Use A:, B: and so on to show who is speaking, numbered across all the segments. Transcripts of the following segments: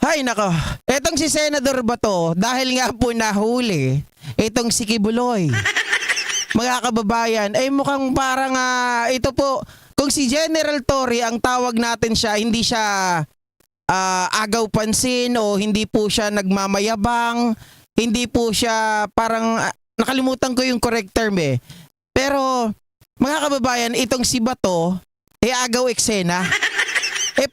A: Hay nako, etong si Senador Bato, dahil nga po nahuli, itong si Kibuloy, mga kababayan, ay mukhang parang ito po, kung si General Torre ang tawag natin siya, hindi siya agaw pansin o hindi po siya nagmamayabang, hindi po siya parang, nakalimutan ko yung correct term eh. Pero mga kababayan, itong si Bato, agaw eksena.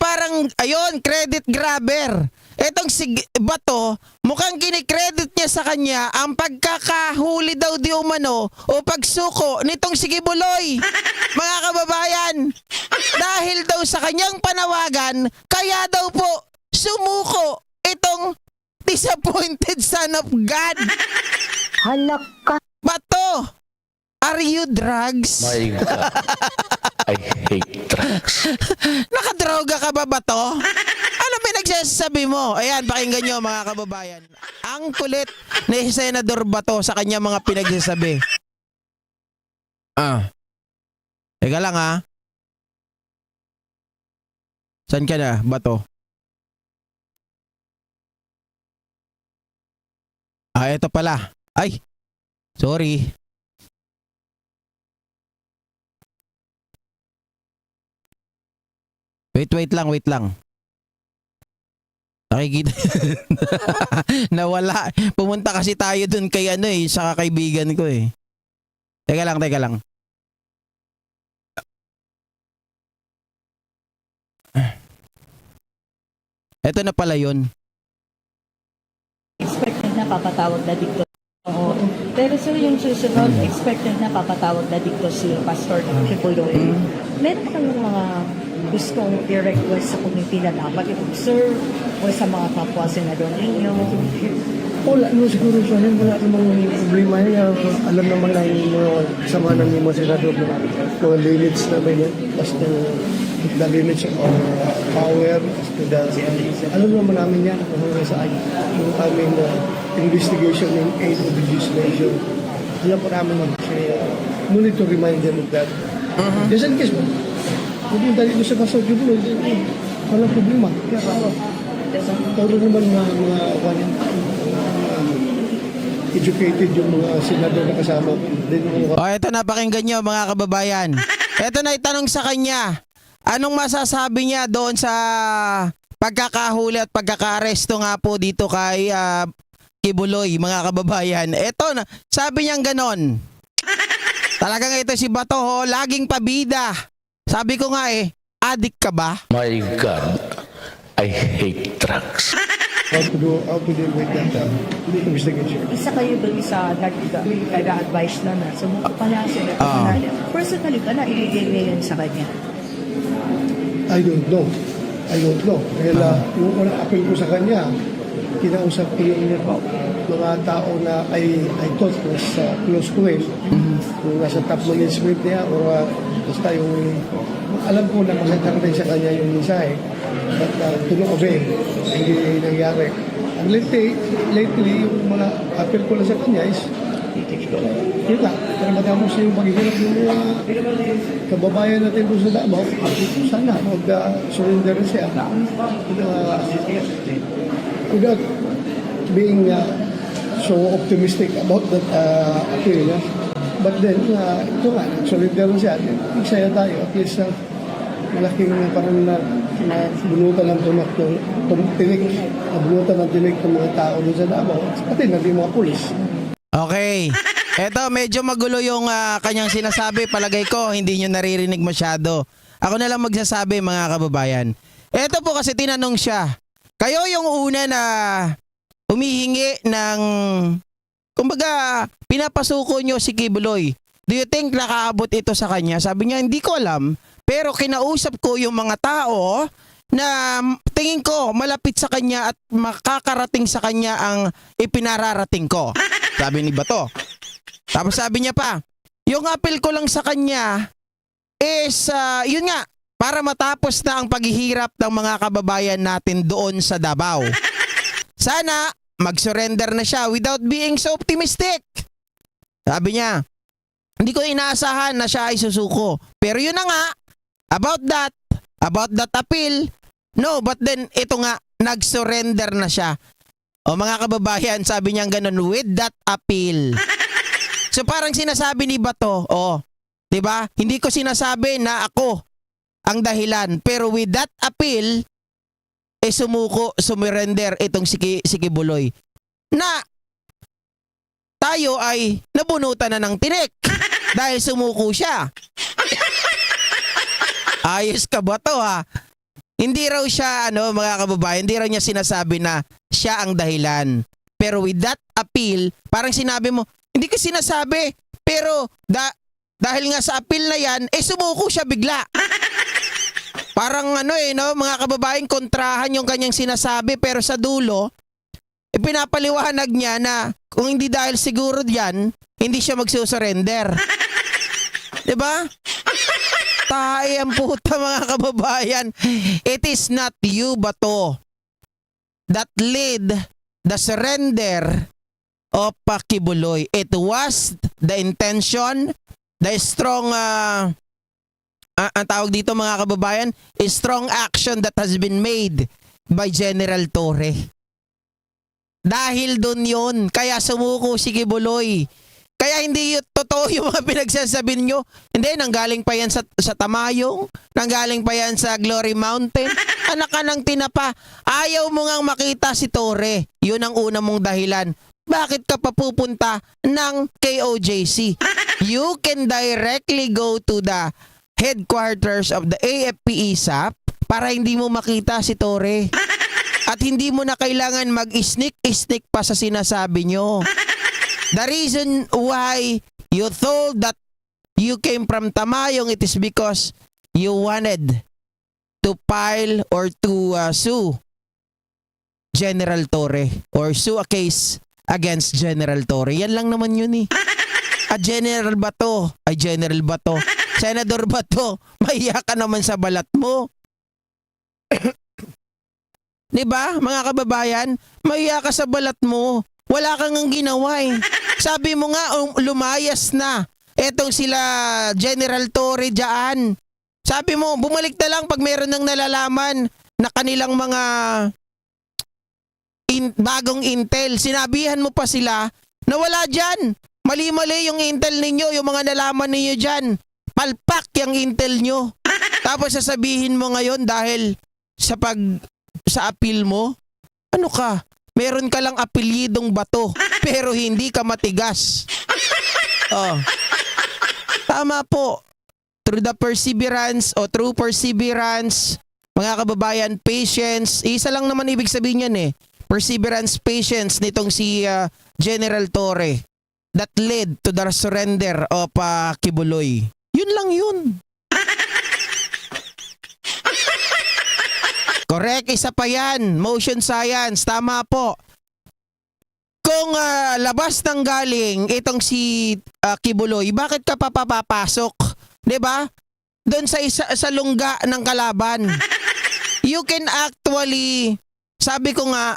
A: Parang, ayun, credit grabber. Etong si Bato, mukhang kinikredit niya sa kanya ang pagkakahuli daw di umano o pagsuko nitong si Kibuloy. Mga kababayan, dahil daw sa kanyang panawagan, kaya daw po sumuko itong disappointed son of God.
B: Halak ka.
A: Bato, are you drugs?
C: My God, I hate drugs.
A: Nakadroga ka ba, Bato? Ano pinagsasabi mo? Ayan, pakinggan nyo mga kababayan. Ang kulit ni Senador Bato sa kanya mga pinagsasabi. Teka lang ha. Saan ka na, Bato? Ito pala. Ay, sorry. Wait lang. Nakikita. Nawala. Pumunta kasi tayo dun kay sa kakaibigan ko eh. Teka lang. Ito na pala yun.
B: Expected na papatawag na dito. Oo. Pero sir, yung susunod, expected na papatawag na dito si Pastor Kibuloy. Meron pa kayong mga gustong i-request sa community na dapat i-observe o sa mga kapwa senador ninyo?
D: Wala naman siguro sa akin, wala namang problema yan. Alam naman na yung mga kasama ng mga senador na mga limits namin yan. Basta the limits of our power, alam naman namin yan kung hanggang saan yung aming investigation and aid of legislation. Alam po namin yan. No need to remind them of that. Just in case mo, kung dahil ko sa kaso, walang problema. Kaya ako, puro naman mga educated yung mga senador na kasama.
A: Ito na, pakinggan nyo mga kababayan. Ito na itanong sa kanya. Anong masasabi niya doon sa pagkakahuli at pagkakaaresto nga po dito kay Kibuloy, mga kababayan? Ito na, sabi niyang ganon. Talagang ito si Bato, laging pabida. Sabi ko nga addict ka ba?
C: My God, I hate drugs.
D: How to deal with that investigation.
B: Isa kayo doon sa nag-advise na sumuko pa na sila. Personally ka na, ibigay niya yun sa kanya?
D: I don't know. Dahil yung unang appeal ko sa kanya, kinausap ko yung mga tao na I thought was close to him. Yung nasa top management niya o basta yung alam ko na magkakaroon sa kanya yung mensahe. But to no avail, hindi nangyari. And lately, yung mga appeal ko lang sa kanya is yun lang, para matapos yung paghihirap ng mga kababayan natin doon sa Davao, sana mag-surrender siya. Without being so optimistic about that appeal. But then, ito nga, surrender siya. Magsaya tayo. At least, malaking parang bunutan ng tinik ng mga tao doon sa Davao. Pati na di mga pulis.
A: Okay. Eto, medyo magulo yung kanyang sinasabi. Palagay ko, hindi nyo naririnig masyado. Ako na lang magsasabi, mga kababayan. Eto po kasi tinanong siya. Kayo yung una na humihingi ng, kumbaga, pinapasuko nyo si Kibuloy. Do you think nakaabot ito sa kanya? Sabi niya, hindi ko alam. Pero kinausap ko yung mga tao na tingin ko malapit sa kanya at makakarating sa kanya ang ipinararating ko. Sabi ni Bato. Tapos sabi niya pa, yung appeal ko lang sa kanya is, yun nga, para matapos na ang paghihirap ng mga kababayan natin doon sa Davao. Sana mag-surrender na siya without being so optimistic. Sabi niya, hindi ko inaasahan na siya ay susuko. Pero yun na nga, about that appeal, no, but then ito nga, nag-surrender na siya. O mga kababayan, sabi niya ganun, with that appeal. So parang sinasabi ni Bato, 'di ba? Hindi ko sinasabi na ako ang dahilan, pero with that appeal sumurrender itong si Kibuloy. Na tayo ay nabunutan na ng tinik dahil sumuko siya. Ayos ka ba to ha? Hindi raw siya, mga kababayan, hindi raw niya sinasabi na siya ang dahilan. Pero with that appeal, parang sinabi mo, hindi ko sinasabi, pero dahil nga sa appeal na yan, sumuko siya bigla. Parang mga kababayan, kontrahan yung kanyang sinasabi, pero sa dulo, pinapaliwanag niya na kung hindi dahil siguro diyan, hindi siya magsusurrender. 'Di ba? Tayo ang puta mga kababayan. It is not you, Bato, that lead the surrender of Kibuloy. It was the intention, the strong, ang tawag dito mga kababayan, a strong action that has been made by General Torre. Dahil doon yun, kaya sumuko si Kibuloy. Kaya hindi yun totoo yung mga pinagsasabi nyo. Hindi, nanggaling pa yan sa Tamayong, nanggaling pa yan sa Glory Mountain. Anak ka ng tinapa. Ayaw mo ngang makita si Torre. Yun ang una mong dahilan. Bakit ka pa pupunta ng KOJC? You can directly go to the headquarters of the AFP-ISAP para hindi mo makita si Torre. At hindi mo na kailangan mag-sneak pa sa sinasabi nyo. The reason why you told that you came from Tamayong, it is because you wanted to file or to sue General Torre or sue a case against General Torre. Yan lang naman yun eh. General Bato, Senador Bato, mahiya ka naman sa balat mo. Diba, mga kababayan? Mahiya ka sa balat mo. Wala kang ang ginawa eh. Sabi mo nga, lumayas na. Etong sila General Torre dyan. Sabi mo, bumalik na lang pag meron ng nalalaman na kanilang mga bagong intel. Sinabihan mo pa sila na wala dyan. Mali-mali yung intel ninyo, yung mga nalaman ninyo dyan. Palpak yung intel nyo. Tapos sasabihin mo ngayon dahil sa appeal mo, ano ka? Meron ka lang apelyidong Bato, pero hindi ka matigas. Tama po. Through perseverance, mga kababayan, patience. Isa lang naman ibig sabihin yan eh. Perseverance, patience nitong si General Torre that led to the surrender of Kibuloy. Yun lang yun. Correct, isa pa yan. Motion science, tama po. Kung labas ng galing itong si Kibuloy, bakit ka papapasok? 'Di ba? Doon sa lungga ng kalaban. You can actually, sabi ko nga,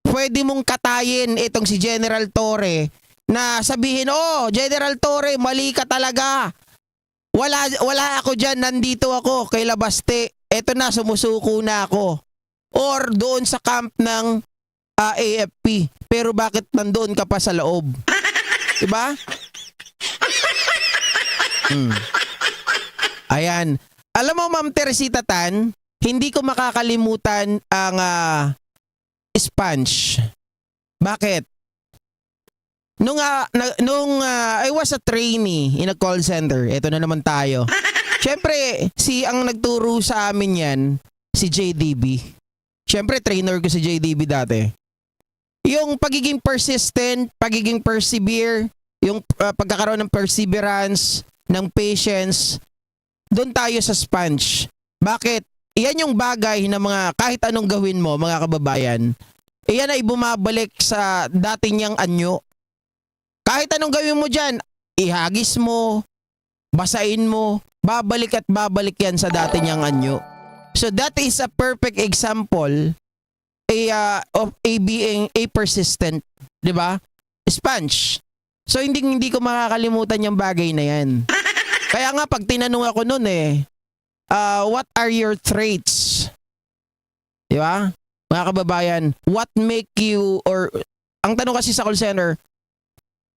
A: pwede mong katayin itong si General Torre na sabihin, General Torre, mali ka talaga. Wala ako dyan, nandito ako kay Labaste. Eto na, sumusuko na ako. Or doon sa camp ng AFP. Pero bakit nandoon ka pa sa loob? Diba? Ayan. Alam mo, Ma'am Teresita Tan, hindi ko makakalimutan ang sponge. Bakit? Nung I was a trainee in a call center, eto na naman tayo. Siyempre, ang nagturo sa amin yan, si JDB. Siyempre, trainer ko si JDB dati. Yung pagiging persistent, pagiging persevere, yung pagkakaroon ng perseverance, ng patience, doon tayo sa sponge. Bakit? Iyan yung bagay na kahit anong gawin mo, mga kababayan, iyan ay bumabalik sa dati niyang anyo. Kahit anong gawin mo dyan, ihagis mo, basain mo, babalik at babalik yan sa dati niyang anyo. So that is a perfect example of being a persistent, 'di ba? Sponge. So hindi ko makakalimutan yung bagay na yan. Kaya nga pag tinanong ako noon what are your traits? 'Di ba? mga kababayan, what make you, or ang tanong kasi sa call center,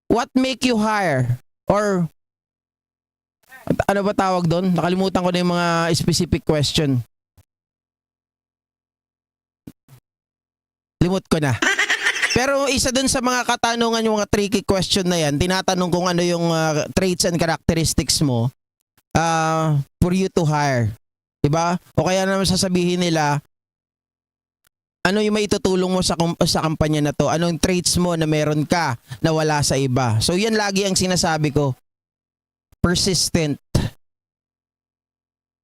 A: what make you hire? Or ano ba tawag doon? Nakalimutan ko na yung mga specific question. Limot ko na. Pero isa dun sa mga katanungan, yung mga tricky question na yan, tinatanong kung ano yung traits and characteristics mo for you to hire. Diba? O kaya naman sasabihin nila, ano yung maitutulong mo sa kampanya na to? Anong traits mo na meron ka na wala sa iba? So yan lagi ang sinasabi ko. Persistent.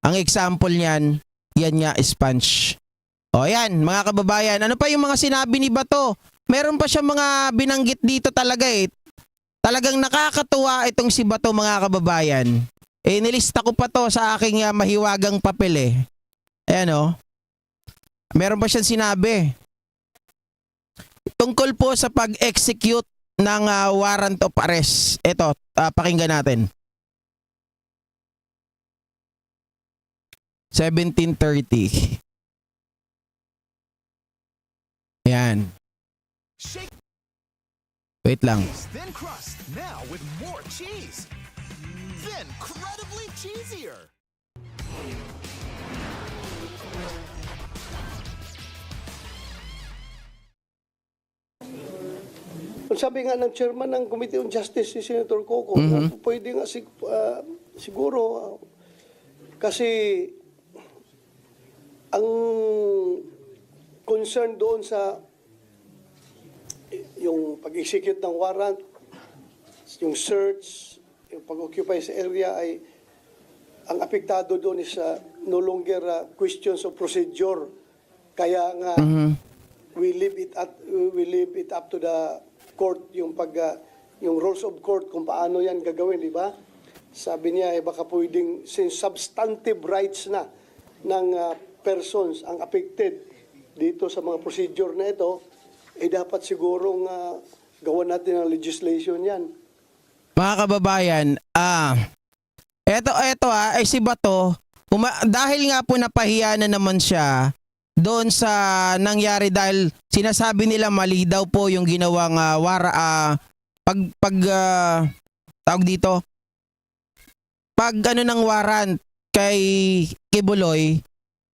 A: Ang example niyan, yan nga, sponge. O yan, mga kababayan, ano pa yung mga sinabi ni Bato? Meron pa siya mga binanggit dito talaga eh. Talagang nakakatuwa itong si Bato, mga kababayan. Eh, nilista ko pa to sa aking mahiwagang papel eh. Ayan o. Meron pa siyang sinabi. Tungkol po sa pag-execute ng warrant of arrest. Ito, pakinggan natin. 17:30. Ayan. Wait lang.
E: Then crust. Now with more cheese. Then incredibly cheesier.
D: Sabi nga ng chairman ng Committee on Justice, si Senator Coco, pwede nga siguro kasi ang concern doon sa yung pag-execute ng warrant, yung search, yung pag-occupy sa area ay ang apektado doon is no longer questions of procedure. Kaya nga we leave it up to the court yung yung rules of court kung paano yan gagawin, di ba? Sabi niya baka pwedeng since substantive rights na ng persons ang affected dito sa mga procedure na ito, dapat sigurong gawan natin ang legislation yan.
A: Mga kababayan, eto si Bato, dahil nga po napahiya na naman siya doon sa nangyari dahil sinasabi nila mali daw po yung ginawang tawag dito, ng warrant kay Kibuloy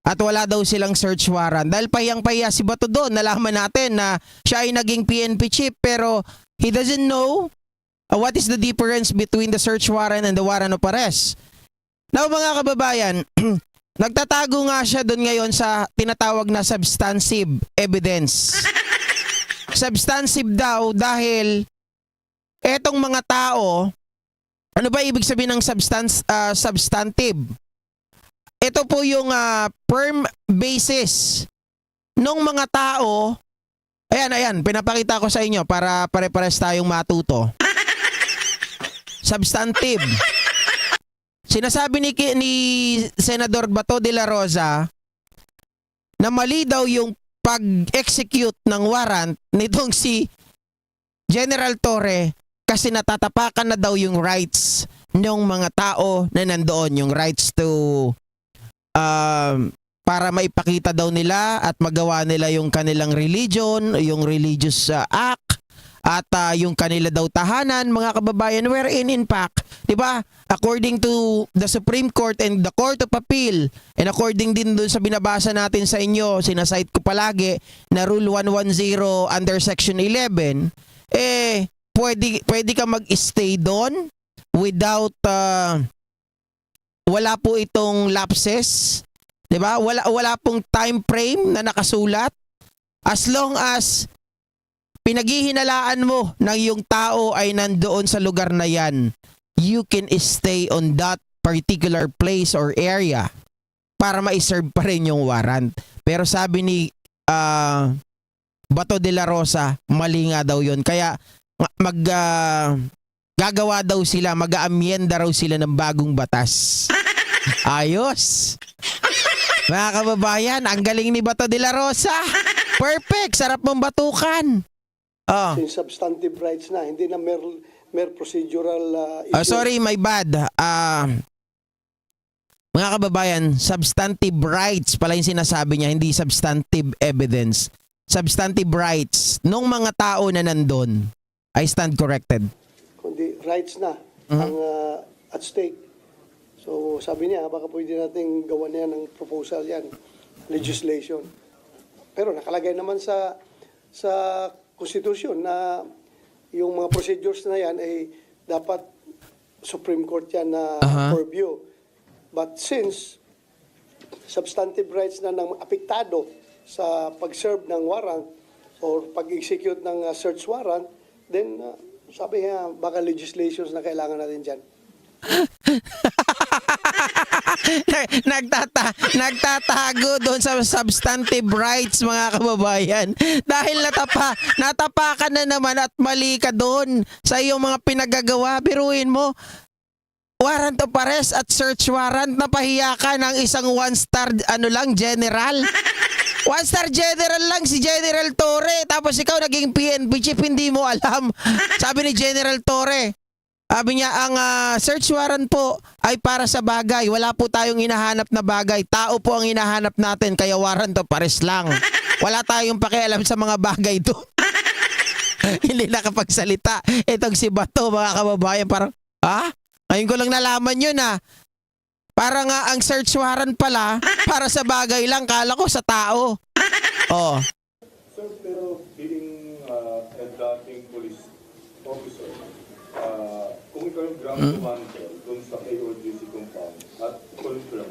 A: at wala daw silang search warrant. Dahil pahiyang-pahiya si Bato doon, nalaman natin na siya ay naging PNP chief pero he doesn't know what is the difference between the search warrant and the warrant of arrest. Now mga kababayan, nagtatago nga siya doon ngayon sa tinatawag na substantive evidence. Substantive daw dahil etong mga tao, ano ba ibig sabihin ng substantive? Ito po yung firm basis nung mga tao. Ayan, pinapakita ko sa inyo para pare-pares tayong matuto. Substantive. Sinasabi ni Senador Bato de la Rosa na mali daw yung pag-execute ng warrant nitong si General Torre kasi natatapakan na daw yung rights ng mga tao na nandoon, yung rights to para maipakita daw nila at magawa nila yung kanilang religion, yung religious act at yung kanila daw tahanan, mga kababayan, wherein in fact, 'di ba? According to the Supreme Court and the Court of Appeal and according din doon sa binabasa natin sa inyo, sinasite ko palagi na Rule 110 under Section 11, pwede ka mag-stay doon without wala po itong lapses, 'di ba? Wala pong time frame na nakasulat. As long as pinaghihinalaan mo na yung tao ay nandoon sa lugar na yan, you can stay on that particular place or area para ma-serve pa rin yung warrant. Pero sabi ni Bato de la Rosa, mali nga daw yun. Kaya gagawa daw sila, mag-aamyenda raw sila ng bagong batas. Ayos! Mga kababayan, ang galing ni Bato de la Rosa. Perfect! Sarap mong batukan. Oh.
D: Since substantive rights na, hindi na mere procedural issue.
A: Sorry, my bad. Mga kababayan, substantive rights pala yung sinasabi niya, hindi substantive evidence. Substantive rights nung mga tao na nandun. I stand corrected.
D: Kundi rights na ang at stake. So sabi niya, baka pwede nating gawa niya ng proposal yan, legislation. Pero nakalagay naman sa konstitusyon na yung mga procedures na yan ay dapat Supreme Court yan na purview. But since substantive rights na ng apektado sa pag-serve ng warrant or pag-execute ng search warrant, then sabi niya, baka legislations na kailangan natin dyan.
A: Nagtatago doon sa substantive rights, mga kababayan. Dahil natapakan na naman at mali ka doon sa iyong mga pinagagawa. Biruin mo, warrant of arrest at search warrant, napahiya ka ng isang one-star general. One-star general lang si General Torre, tapos ikaw naging PNP chief, hindi mo alam. Sabi ni General Torre, sabi niya, ang search warrant po ay para sa bagay. Wala po tayong hinahanap na bagay. Tao po ang hinahanap natin, kaya warrant of arrest lang. Wala tayong pakialam sa mga bagay doon. Hindi nakapagsalita. Itong si Bato, mga kababayan, parang, ngayon ko lang nalaman yun Para nga ang search warrant pala, para sa bagay lang, kala ko sa tao. Oh.
F: Sir, pero being a dating police officer, kung ikaw yung ground commander dun sa KOJC compound at confirm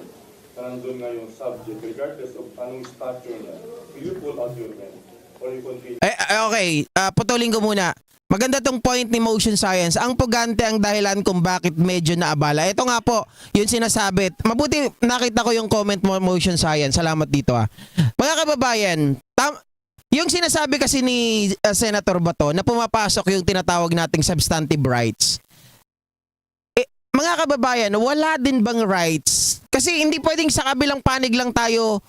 F: na nandun nga yung subject, regardless of anong stature niya, will you pull out your gun? Or you continue?
A: Okay, putulin ko muna. Maganda tong point ni Motion Science. Ang pugante ang dahilan kung bakit medyo naabala. Ito nga po, yung sinasabi. Mabuti nakita ko yung comment mo, Motion Science. Salamat dito Mga kababayan, yung sinasabi kasi ni Senator Bato na pumapasok yung tinatawag nating substantive rights. Mga kababayan, wala din bang rights? Kasi hindi pwedeng sa kabilang panig lang tayo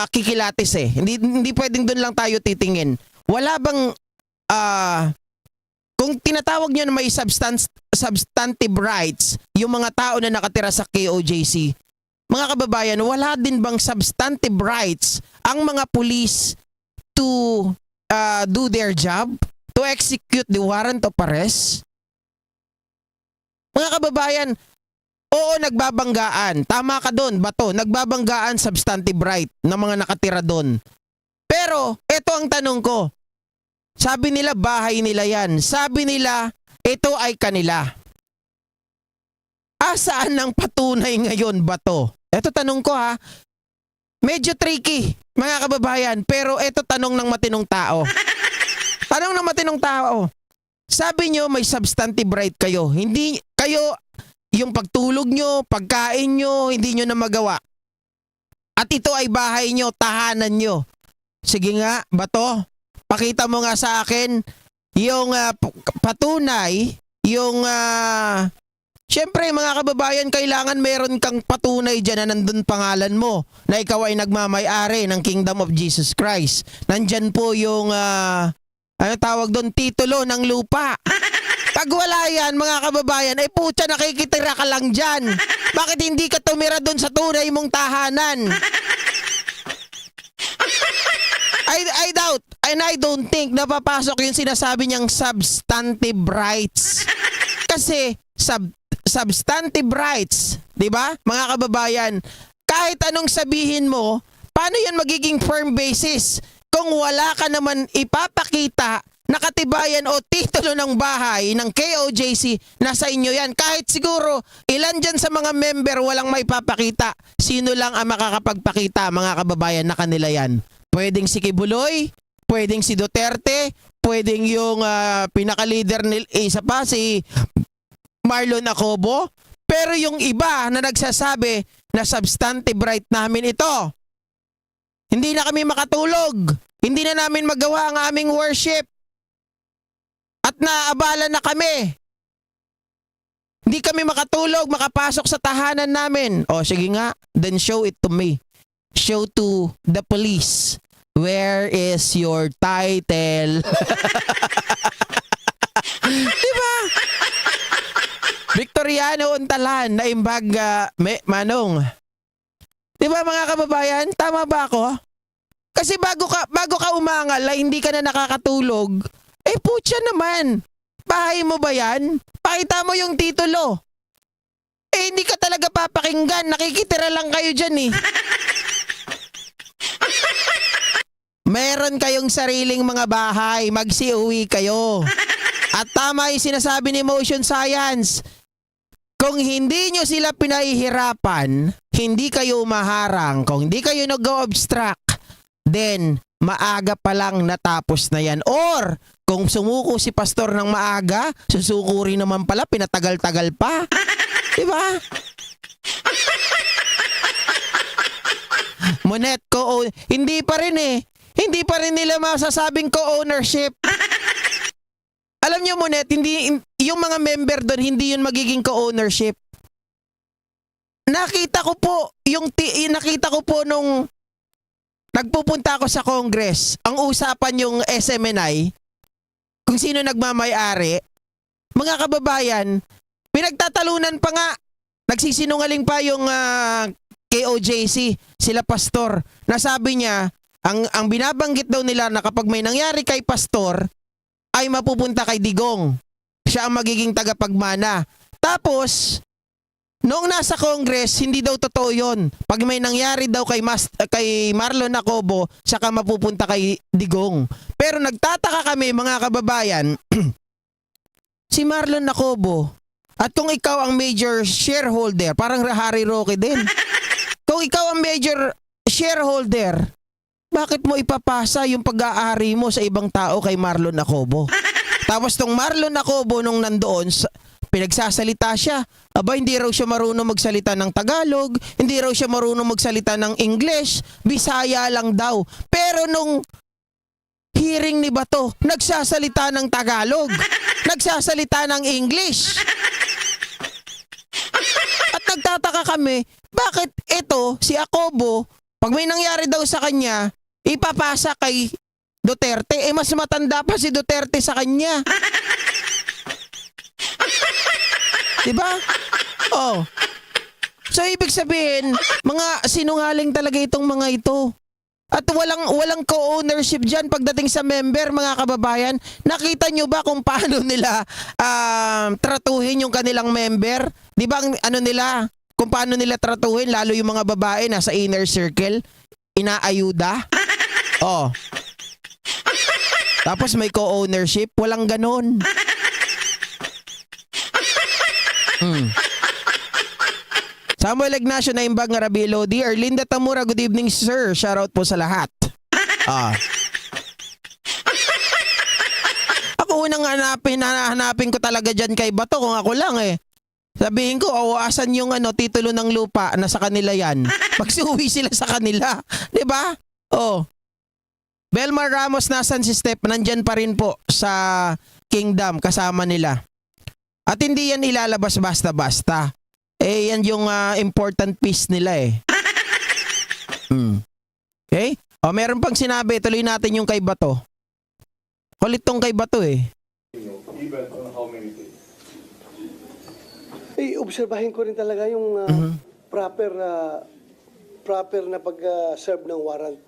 A: kikilatis Hindi pwedeng doon lang tayo titingin. Wala bang kung tinatawag niyo na may substantive rights, yung mga tao na nakatira sa KOJC, mga kababayan, wala din bang substantive rights ang mga police to do their job, to execute the warrant of arrest? Mga kababayan, oo, nagbabanggaan. Tama ka doon, Bato. Nagbabanggaan substantive right ng mga nakatira doon. Pero, ito ang tanong ko. Sabi nila bahay nila yan. Sabi nila ito ay kanila. Asaan ang patunay ngayon, Bato? Ito tanong ko Medyo tricky, mga kababayan. Pero ito tanong ng matinong tao. Tanong ng matinong tao. Sabi nyo may substantive right kayo. Hindi kayo, yung pagtulog nyo, pagkain nyo, hindi nyo na magawa. At ito ay bahay nyo, tahanan nyo. Sige nga, Bato. Pakita mo nga sa akin yung patunay, yung syempre mga kababayan, kailangan meron kang patunay dyan na nandun pangalan mo na ikaw ay nagmamay-ari ng Kingdom of Jesus Christ. Nandyan po yung ano tawag doon, titulo ng lupa. Pag wala yan, mga kababayan, putya, nakikitira ka lang dyan. Bakit hindi ka tumira doon sa tunay mong tahanan? I doubt and I don't think napapasok yung sinasabi niyang substantive rights. Kasi substantive rights, 'di ba? Mga kababayan, kahit anong sabihin mo, paano 'yan magiging firm basis kung wala ka naman ipapakita na katibayan o titulo ng bahay ng KOJC na sa inyo yan? Kahit siguro ilan dyan sa mga member walang may papakita, sino lang ang makakapagpakita, mga kababayan, na kanila yan? Pwedeng si Kibuloy, pwedeng si Duterte, pwedeng yung pinaka-leader isa pa, si Marlon Acobo. Pero yung iba na nagsasabi na substantive right namin ito, hindi na kami makatulog, hindi na namin magawa ang aming worship, at naabala na kami. Hindi kami makatulog, makapasok sa tahanan namin. O sige nga, then show it to me. Show to the police. Where is your title? Diba? Victoriano Untalan na imbag Manong. Di ba mga kababayan? Tama ba ako? Kasi bago ka umangal ay hindi ka na nakakatulog, putya naman. Bahay mo ba yan? Pakita mo yung titulo. Hindi ka talaga papakinggan. Nakikitira lang kayo dyan eh. Meron kayong sariling mga bahay. Magsiuwi kayo. At tama yung sinasabi ni Motion Science. Kung hindi nyo sila pinahihirapan, hindi kayo umaharang. Kung hindi kayo nag-obstruct, then maaga pa lang natapos na yan. Or, kung sumuko si pastor ng maaga, susuko rin naman pala, pinatagal-tagal pa. Diba? Monet, hindi pa rin eh. Hindi pa rin nila masasabing co-ownership. Alam nyo, Monet, yung mga member doon, hindi yun magiging co-ownership. Nakita ko po nung nagpupunta ako sa Congress, ang usapan yung SMNI, kung sino nagmamay-ari, mga kababayan, pinagtatalunan pa nga, nagsisinungaling pa yung KOJC, sila pastor, nasabi niya, ang binabanggit daw nila na kapag may nangyari kay pastor, ay mapupunta kay Digong. Siya ang magiging tagapagmana. Tapos, noong nasa Congress, hindi daw totoo yun. Pag may nangyari daw kay Marlon Acobo, saka mapupunta kay Digong. Pero nagtataka kami mga kababayan, si Marlon Acobo, at kung ikaw ang major shareholder, parang Harry Roque din. Kung ikaw ang major shareholder, bakit mo ipapasa yung pag-aari mo sa ibang tao kay Marlon Acobo? Tapos tong Marlon Acobo nung nandoon, pinagsasalita siya. Aba, hindi raw siya marunong magsalita ng Tagalog, hindi raw siya marunong magsalita ng English, Bisaya lang daw. Pero nung hearing ni Bato, nagsasalita ng Tagalog, nagsasalita ng English. At nagtataka kami, bakit ito, si Acobo, pag may nangyari daw sa kanya, ipapasa kay Duterte, mas matanda pa si Duterte sa kanya. Diba? Oh. So ibig sabihin, mga sinungaling talaga itong mga ito. At walang co-ownership diyan pagdating sa member, mga kababayan. Nakita nyo ba kung paano nila tratuhin yung kanilang member? 'Di ba ano nila? Kung paano nila tratuhin lalo yung mga babae nasa inner circle, inaayuda. Oh. Tapos may co-ownership, walang ganon. Samuel Ignacio na imbang Rabilo, dear Linda Tamura, good evening sir. Shoutout po sa lahat. Ako unang hanapin ko talaga dyan kay Bato kung ako lang eh. Sabihin ko, asan yung titulo ng lupa na sa kanila yan? Magsuwi sila sa kanila. 'Di ba? Oh. Belmar Ramos, nasan si Step? Nandyan pa rin po sa Kingdom kasama nila. At hindi yan ilalabas basta-basta. Yan yung important piece nila eh. Okay? O, meron pang sinabi. Tuloy natin yung kay Bato. Kulit tong kay Bato eh.
F: Even on how many days?
D: Obserbahin ko rin talaga yung proper na pag-serve ng warrant.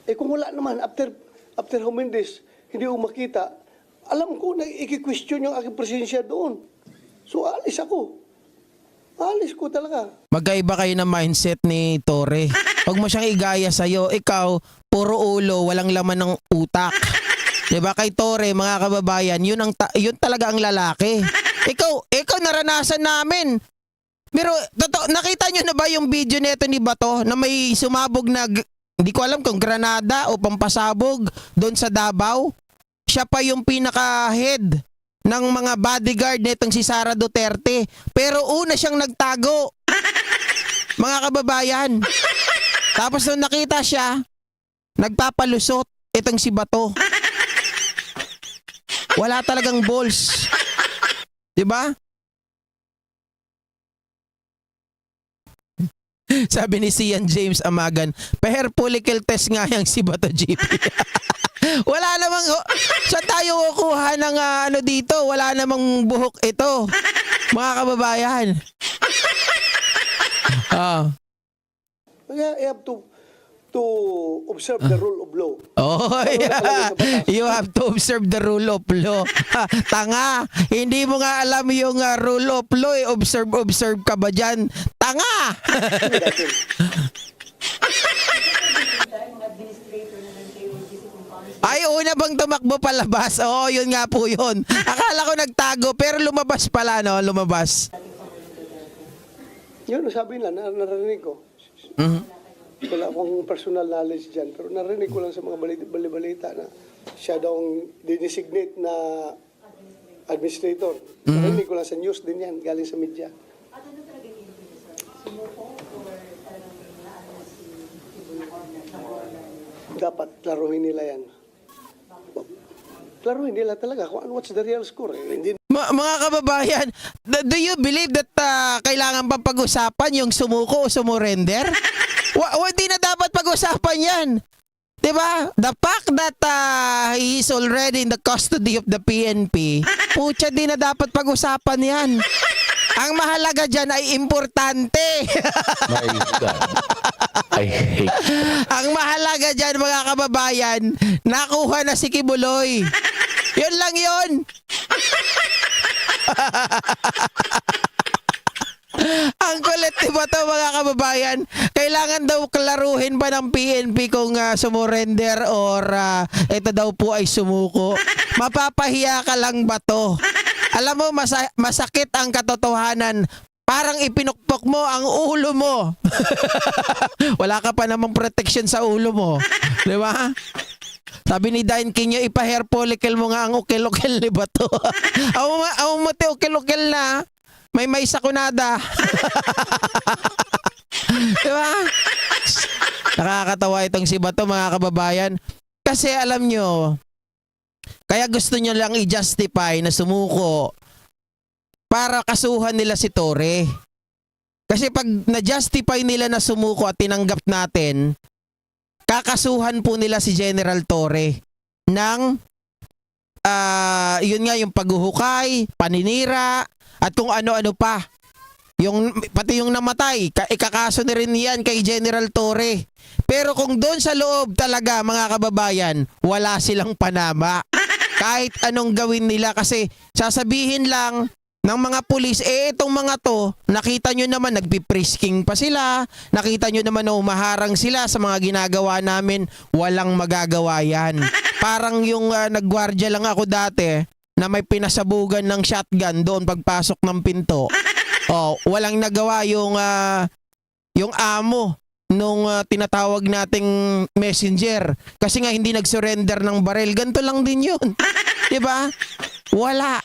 D: Kung wala naman, after how many days, hindi ko makita, alam ko na i-question yung aking presensya doon. So, alis ako. Alis ko talaga.
A: Magkaiba kayo ng mindset ni Torre. Huwag mo siyang igaya sa'yo. Ikaw, puro ulo, walang laman ng utak. Diba kay Torre, mga kababayan, yun talaga ang lalaki. Ikaw naranasan namin. Pero, nakita nyo na ba yung video nito ni Bato na may sumabog na, hindi ko alam kung granada o pampasabog doon sa Davao? Siya pa yung pinaka-head ng mga bodyguard nitong si Sara Duterte. Pero una siyang nagtago. Mga kababayan. Tapos nung nakita siya, nagpapalusot itong si Bato. Wala talagang balls. 'Di ba? Sabi ni Sian James Amagan, pa-hair follicle test nga yang si Bato GP. Wala namang, saan tayo kukuha ng dito? Wala namang buhok ito. Mga kababayan.
D: Kaya you have to observe the rule of law.
A: Oh, yeah. You have to observe the rule of law. Ha, tanga, hindi mo nga alam yung rule of law. Observe ka ba dyan? Tanga! Ay, una bang tumakbo palabas? Oo, yun nga po yun. Akala ko nagtago, pero lumabas pala, no? Lumabas.
D: Yun, sabi nila, narinig ko. Wala akong personal knowledge dyan, pero narinig ko lang sa mga balita na siya daw ang dinesignate na administrator. Narinig ko lang sa news din yan, galing sa media. Dapat laruhin nila yan. Laruhin nila talaga kung what's the real score. Hindi
A: Mga kababayan, do you believe that kailangan pa pag-usapan yung sumuko o sumurrender? Hindi na dapat pag-usapan yan. Diba? The fact that he is already in the custody of the PNP, pucha, di na dapat pag-usapan yan. Ang mahalaga dyan ay importante.
C: My God. I hate
A: Ang mahalaga dyan, mga kababayan, nakuha na si Kibuloy. Yun lang yun. Ang kulit, diba to, mga kababayan? Kailangan daw klaruhin ba ng PNP kung sumurrender or ito daw po ay sumuko? Mapapahiya ka lang ba to? Alam mo, masakit ang katotohanan. Parang ipinukpok mo ang ulo mo. Wala ka pa namang protection sa ulo mo. Di ba? Sabi ni Dine King, ipa-hair follicle mo nga ang ukil-ukil ni Bato. Ang mati ukil-ukil na. May sakunada. Di ba? Nakakatawa itong si Bato, mga kababayan. Kasi alam nyo, kaya gusto nyo lang i-justify na sumuko para kasuhan nila si Torre. Kasi pag na-justify nila na sumuko at tinanggap natin, kakasuhan po nila si General Torre ng yun nga, yung paghuhukay, paninira, at kung ano-ano pa. Pati yung namatay, ikakaso na rin yan kay General Torre. Pero kung doon sa loob talaga, mga kababayan, wala silang panama. Kahit anong gawin nila, kasi sasabihin lang ng mga pulis, itong mga to, nakita nyo naman, nagpiprisking pa sila, nakita nyo naman na umaharang sila sa mga ginagawa namin, walang magagawa yan. Parang yung nagwardya lang ako dati, na may pinasabugan ng shotgun doon pagpasok ng pinto. Walang nagawa yung amo nung tinatawag nating messenger. Kasi nga hindi nag-surrender ng baril. Ganito lang din yun. Diba? Wala.